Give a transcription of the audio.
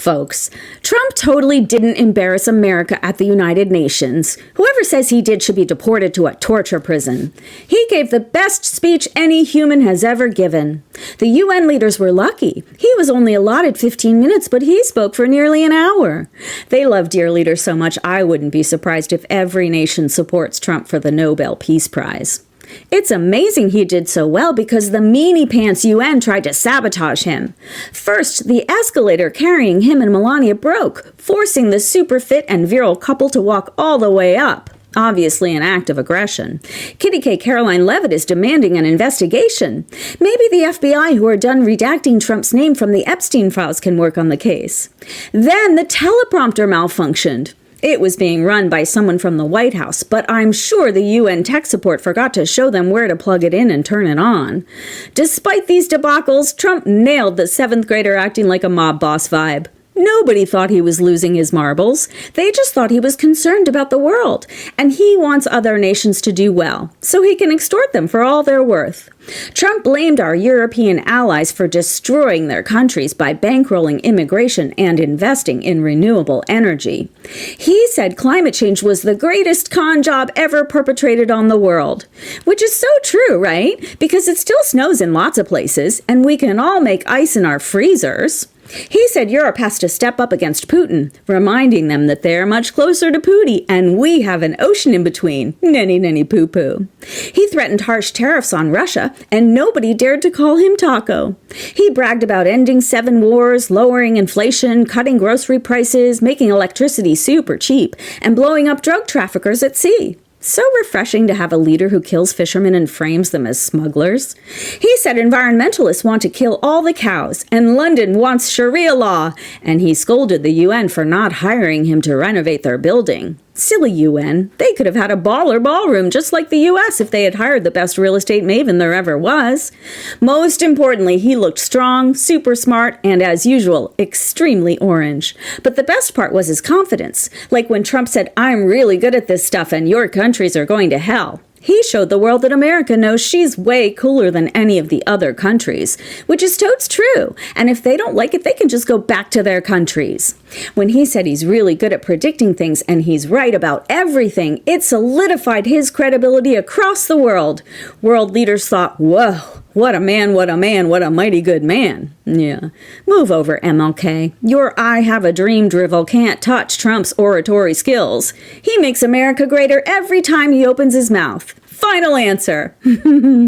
folks. Trump totally didn't embarrass America at the United Nations. Whoever says he did should be deported to a torture prison. He gave the best speech any human has ever given. The UN leaders were lucky. He was only allotted 15 minutes, but he spoke for nearly an hour. They love dear leaders so much I wouldn't be surprised if every nation supports Trump for the Nobel Peace Prize. It's amazing he did so well because the meanie-pants UN tried to sabotage him. First, the escalator carrying him and Melania broke, forcing the super fit and virile couple to walk all the way up. Obviously an act of aggression. Kitty K. Caroline Levitt is demanding an investigation. Maybe the FBI, who are done redacting Trump's name from the Epstein files, can work on the case. Then the teleprompter malfunctioned. It was being run by someone from the White House, but I'm sure the UN tech support forgot to show them where to plug it in and turn it on. Despite these debacles, Trump nailed the 7th grader acting like a mob boss vibe. Nobody thought he was losing his marbles. They just thought he was concerned about the world, and he wants other nations to do well, so he can extort them for all they're worth. Trump blamed our European allies for destroying their countries by bankrolling immigration and investing in renewable energy. He said climate change was the greatest con job ever perpetrated on the world. Which is so true, right? Because it still snows in lots of places, and we can all make ice in our freezers. He said Europe has to step up against Putin, reminding them that they're much closer to Pootie, and we have an ocean in between. Nenny, nenny, poo-poo. He threatened harsh tariffs on Russia, and nobody dared to call him Taco. He bragged about ending 7 wars, lowering inflation, cutting grocery prices, making electricity super cheap, and blowing up drug traffickers at sea. So refreshing to have a leader who kills fishermen and frames them as smugglers. He said environmentalists want to kill all the cows, and London wants Sharia law, and he scolded the UN for not hiring him to renovate their building. Silly UN. They could have had a baller ballroom just like the US if they had hired the best real estate maven there ever was. Most importantly, he looked strong, super smart, and as usual, extremely orange. But the best part was his confidence. Like when Trump said, "I'm really good at this stuff and your countries are going to hell." He showed the world that America knows she's way cooler than any of the other countries, which is totes true. And if they don't like it, they can just go back to their countries. When he said he's really good at predicting things and he's right about everything, it solidified his credibility across the world. World leaders thought, whoa, what a man, what a man, what a mighty good man. Yeah. Move over, MLK. Your I have a dream drivel can't touch Trump's oratory skills. He makes America greater every time he opens his mouth. Final answer.